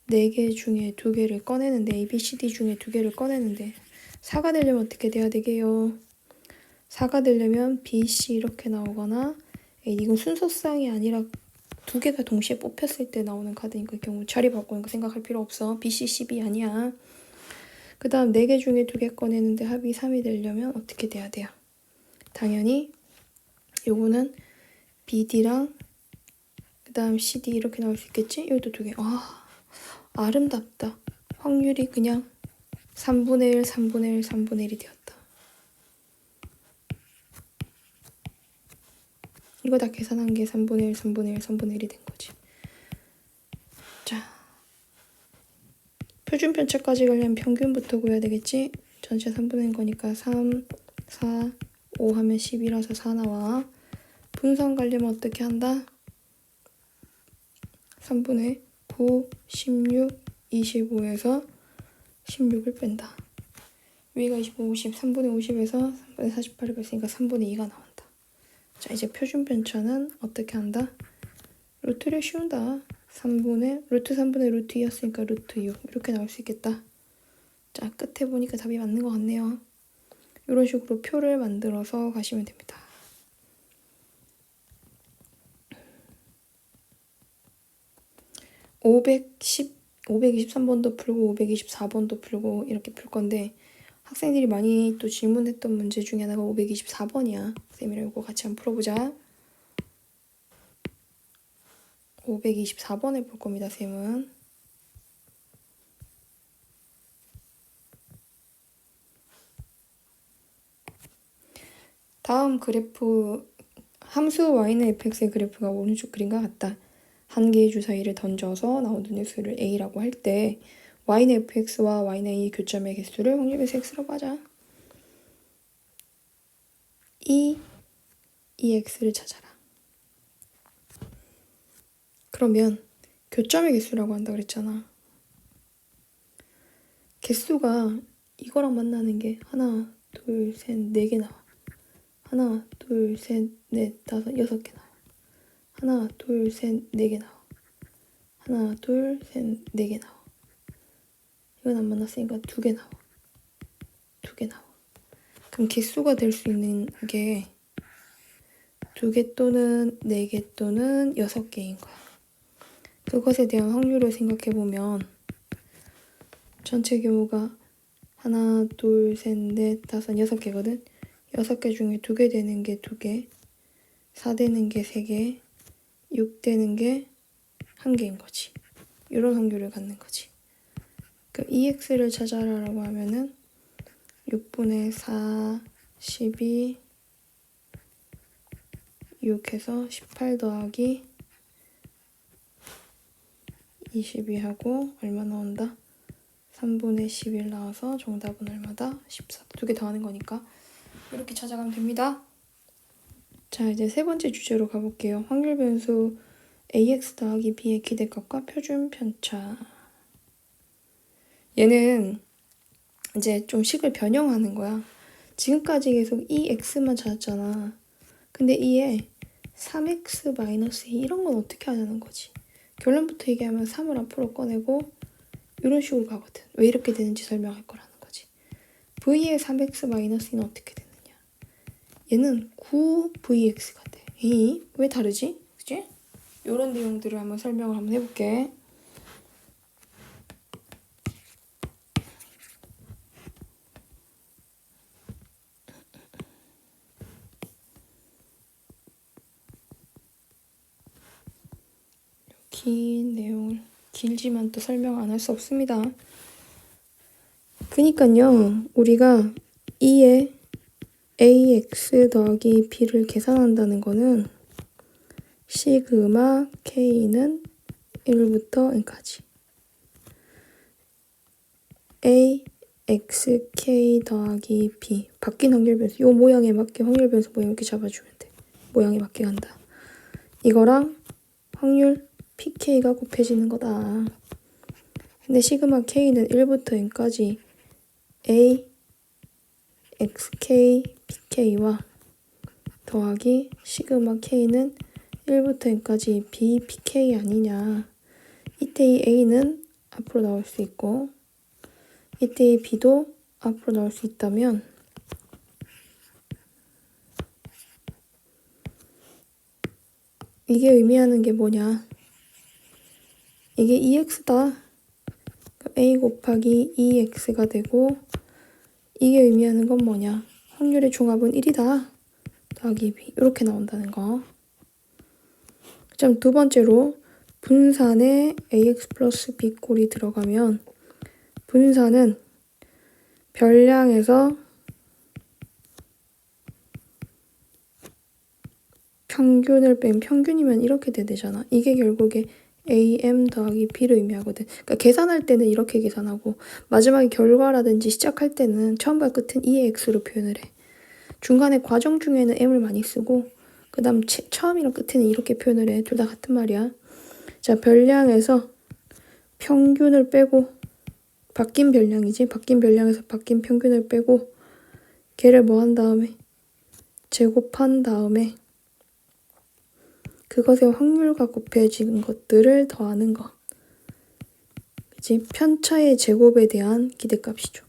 4개 중에 2개를 꺼내는데 A, B, C, D 중에 2개를 꺼내는데 4가 되려면 어떻게 돼야 되게요? 4가 되려면 B, C 이렇게 나오거나 이건 순서상이 아니라 2개가 동시에 뽑혔을 때 나오는 카드니까 경우 자리 바꾸는 거 생각할 필요 없어. B, C, C, B 아니야. 그 다음 4개 중에 2개 꺼내는데 합이 3이 되려면 어떻게 돼야 돼요? 당연히 요거는 BD랑 그 다음 CD 이렇게 나올 수 있겠지? 이것도 2개. 아름답다. 확률이 그냥 3분의 1, 3분의 1, 3분의 1이 되었다. 이거 다 계산한 게 3분의 1, 3분의 1, 3분의 1이 된 거지. 자, 표준 편차까지 가려면 평균부터 구해야 되겠지? 전체 3분의 1 거니까 3, 4, 5 하면 10이라서 4 나와. 분산 가려면 어떻게 한다? 3분의 9, 16, 25에서 16을 뺀다. 위가 25, 50, 3분의 50에서 3분의 48을 뺐으니까 3분의 2가 나온다. 자, 이제 표준 편차는 어떻게 한다? 루트를 씌운다. 루트 3분의 루트 2였으니까 루트 6 이렇게 나올 수 있겠다. 자, 끝에 보니까 답이 맞는 것 같네요. 이런 식으로 표를 만들어서 가시면 됩니다. (510) 523번도 풀고 524번도 풀고 이렇게 풀 건데 학생들이 많이 또 질문했던 문제 중에 하나가 524번이야. 쌤이랑 이거 같이 한번 풀어보자. 524번을 볼 겁니다, 쌤은. 다음 그래프 함수 y는 fx의 그래프가 오른쪽 그림과 같다. 한 개의 주사위를 던져서 나오는 수를 a라고 할 때 y는 fx와 y는 a 교점의 개수를 확률변수 x라고 하자. 이 x를 찾아라. 그러면 교점의 개수라고 한다 그랬잖아. 개수가 이거랑 만나는 게 하나, 둘, 셋, 4개 나와. 하나, 둘, 셋, 넷, 다섯, 6개 나와. 하나, 둘, 셋, 4개 나와. 하나, 둘, 셋, 4개 나와. 이건 안 만났으니까 2개 나와. 2개 나와. 그럼 개수가 될 수 있는 게 2개 또는 4개 또는 6개인 거야. 그것에 대한 확률을 생각해보면 전체 규모가 하나, 둘, 셋, 넷, 다섯, 6개거든? 6개 중에 2개 되는 게 2개, 4 되는 게 3개, 6 되는 게 1개인 거지. 이런 확률을 갖는 거지. 그 EX를 찾아라라고 하면은 6분의 4, 12, 6해서 18 더하기 22하고 얼마 나온다? 3분의 11 나와서 정답은 얼마다? 14. 2개 더하는 거니까 이렇게 찾아가면 됩니다. 자, 이제 세 번째 주제로 가볼게요. 확률 변수 AX 더하기 B의 기대값과 표준 편차. 얘는 이제 좀 식을 변형하는 거야. 지금까지 계속 EX만 찾았잖아. 근데 이에 3x-2 이런 건 어떻게 하냐는 거지. 결론부터 얘기하면 3을 앞으로 꺼내고 이런 식으로 가거든. 왜 이렇게 되는지 설명할 거라는 거지. V의 3x-2는 어떻게 되느냐. 얘는 9VX가 돼. 에이, 왜 다르지? 그치? 이런 내용들을 한번 설명을 한번 해볼게. 긴 내용을 길지만 또 설명 안 할 수 없습니다. 그니까요, 우리가 2의 AX 더하기 B를 계산한다는 거는 시그마 K는 1부터 n까지 AXK 더하기 B 바뀐 확률 변수, 요 모양에 맞게 확률 변수 모양 이렇게 잡아주면 돼. 모양에 맞게 간다. 이거랑 확률 PK가 곱해지는 거다. 근데 시그마 K는 1부터 n까지 A, XK, PK와 더하기 시그마 K는 1부터 n까지 B, PK 아니냐. 이때 이 A는 앞으로 나올 수 있고 이때 이 B도 앞으로 나올 수 있다면 이게 의미하는 게 뭐냐. 이게 EX다. A 곱하기 EX가 되고 이게 의미하는 건 뭐냐. 확률의 종합은 1이다. 더하기 B. 이렇게 나온다는 거. 그럼 두 번째로 분산에 AX 플러스 B 꼴이 들어가면 분산은 별량에서 평균을 빼면 평균이면 이렇게 되잖아. 이게 결국에 AM 더하기 B를 의미하거든. 그러니까 계산할 때는 이렇게 계산하고 마지막에 결과라든지 시작할 때는 처음과 끝은 EX로 표현을 해. 중간에 과정 중에는 M을 많이 쓰고 그 다음 처음이랑 끝에는 이렇게 표현을 해. 둘 다 같은 말이야. 자, 별량에서 평균을 빼고 바뀐 별량이지. 바뀐 별량에서 바뀐 평균을 빼고 걔를 뭐 한 다음에 제곱한 다음에 그것의 확률과 곱해진 것들을 더하는 거. 그치? 편차의 제곱에 대한 기대값이죠.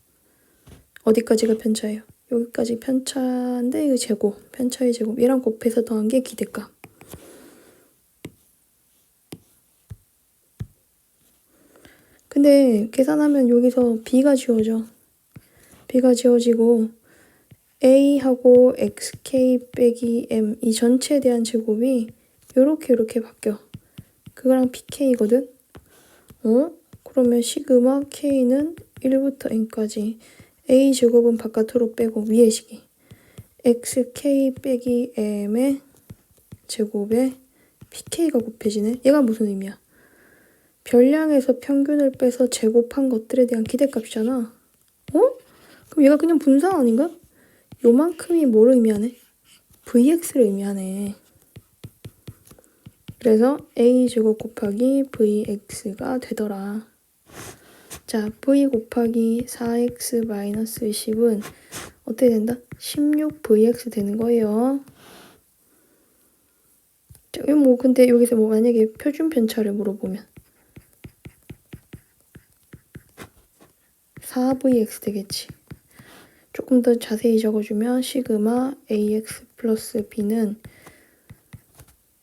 어디까지가 편차예요? 여기까지 편차인데 이거 제곱, 편차의 제곱. 얘랑 곱해서 더한 게 기대값. 근데 계산하면 여기서 B가 지워져. B가 지워지고 A하고 XK 빼기 M 이 전체에 대한 제곱이 요렇게 바뀌어. 그거랑 PK거든? 그러면 시그마 K는 1부터 N까지 A 제곱은 바깥으로 빼고 위에 식이 XK 빼기 M의 제곱에 PK가 곱해지네? 얘가 무슨 의미야? 별량에서 평균을 빼서 제곱한 것들에 대한 기대값이잖아. 그럼 얘가 그냥 분산 아닌가? 요만큼이 뭐를 의미하네? VX를 의미하네. 그래서 A제곱 곱하기 VX가 되더라. 자, V 곱하기 4X-10은 어떻게 된다? 16VX 되는 거예요. 자, 근데 여기서 만약에 표준 편차를 물어보면 4VX 되겠지. 조금 더 자세히 적어주면 시그마 ax 플러스 b는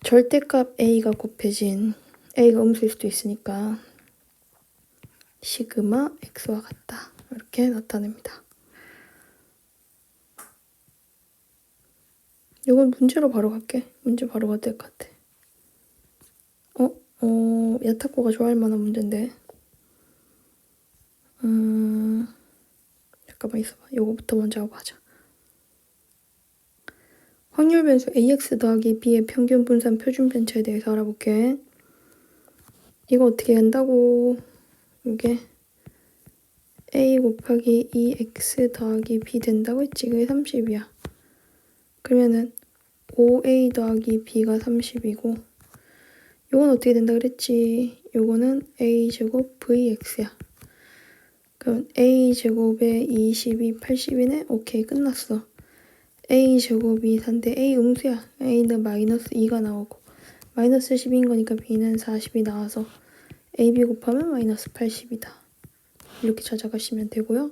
절대값 a가 곱해진 a가 음수일 수도 있으니까 시그마 x와 같다. 이렇게 나타냅니다. 이건 문제로 바로 갈게. 문제 바로 가도 될 것 같아. 야타코가 좋아할 만한 문제인데. 잠깐만 있어봐. 요거부터 먼저 하고 하자. 확률 변수 ax 더하기 b의 평균 분산 표준 편차에 대해서 알아볼게. 이거 어떻게 한다고? 이게 a 곱하기 2x 더하기 b 된다고 했지. 그게 30이야. 그러면은 5a 더하기 b가 30이고 요건 어떻게 된다 그랬지? 요거는 a제곱 vx야. 그럼 a제곱에 20이 80이네? 오케이, 끝났어. a제곱이 4인데 a 음수야. a는 마이너스 2가 나오고 마이너스 10인 거니까 b는 40이 나와서 ab 곱하면 마이너스 80이다. 이렇게 찾아가시면 되고요.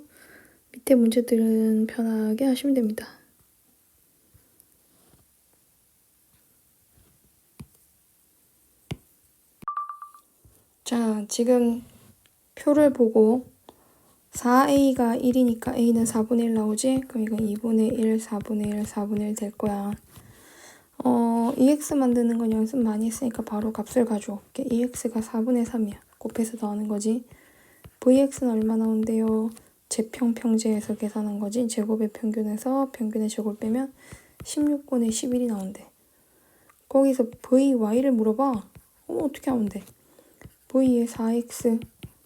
밑에 문제들은 편하게 하시면 됩니다. 자, 지금 표를 보고 4a가 1이니까 a는 4분의 1 나오지? 그럼 이건 2분의 1, 4분의 1, 4분의 1 될 거야. EX 만드는 건 연습 많이 했으니까 바로 값을 가져올게. EX가 4분의 3이야. 곱해서 나오는 거지. VX는 얼마 나온대요? 제평평제에서 계산한 거지. 제곱의 평균에서 평균의 제곱을 빼면 16분의 11이 나온대. 거기서 VY를 물어봐. 어떻게 하면 돼? V에 4X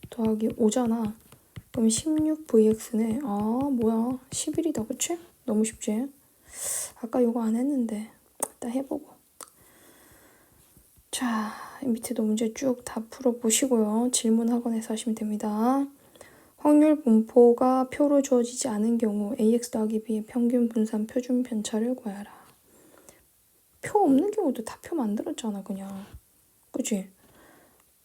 더하기 5잖아. 그럼 16VX네. 뭐야. 11이다. 그치? 너무 쉽지? 아까 요거 안 했는데. 일단 해보고. 자, 밑에도 문제 쭉 다 풀어보시고요. 질문 학원에서 하시면 됩니다. 확률 분포가 표로 주어지지 않은 경우 ax 더하기 b의 평균 분산 표준 편차를 구하라. 표 없는 경우도 다 표 만들었잖아, 그냥. 그치?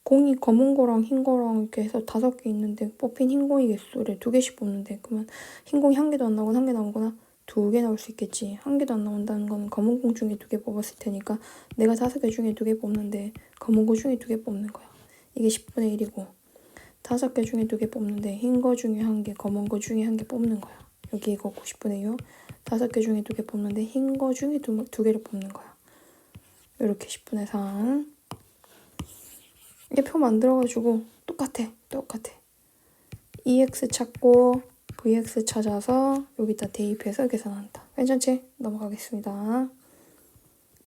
공이 검은 거랑 흰 거랑 이렇게 해서 5개 있는데 뽑힌 흰 공이 개수를 2개씩 뽑는데 그러면 흰 공이 1개도 안 나오고 1개 나오거나 2개 나올 수 있겠지. 1개도 안 나온다는 건 검은 공 중에 2개 뽑았을 테니까 내가 5개 중에 2개 뽑는데 검은 거 중에 2개 뽑는 거야. 이게 10분의 1이고 5개 중에 2개 뽑는데 흰 거 중에 1개, 검은 거 중에 1개 뽑는 거야. 여기 이거 90분의 6. 5개 중에 2개 뽑는데 흰 거 중에 2개를 뽑는 거야. 이렇게 10분의 3. 이게 표 만들어가지고 똑같아. EX 찾고 VX 찾아서 여기다 대입해서 계산한다. 괜찮지? 넘어가겠습니다.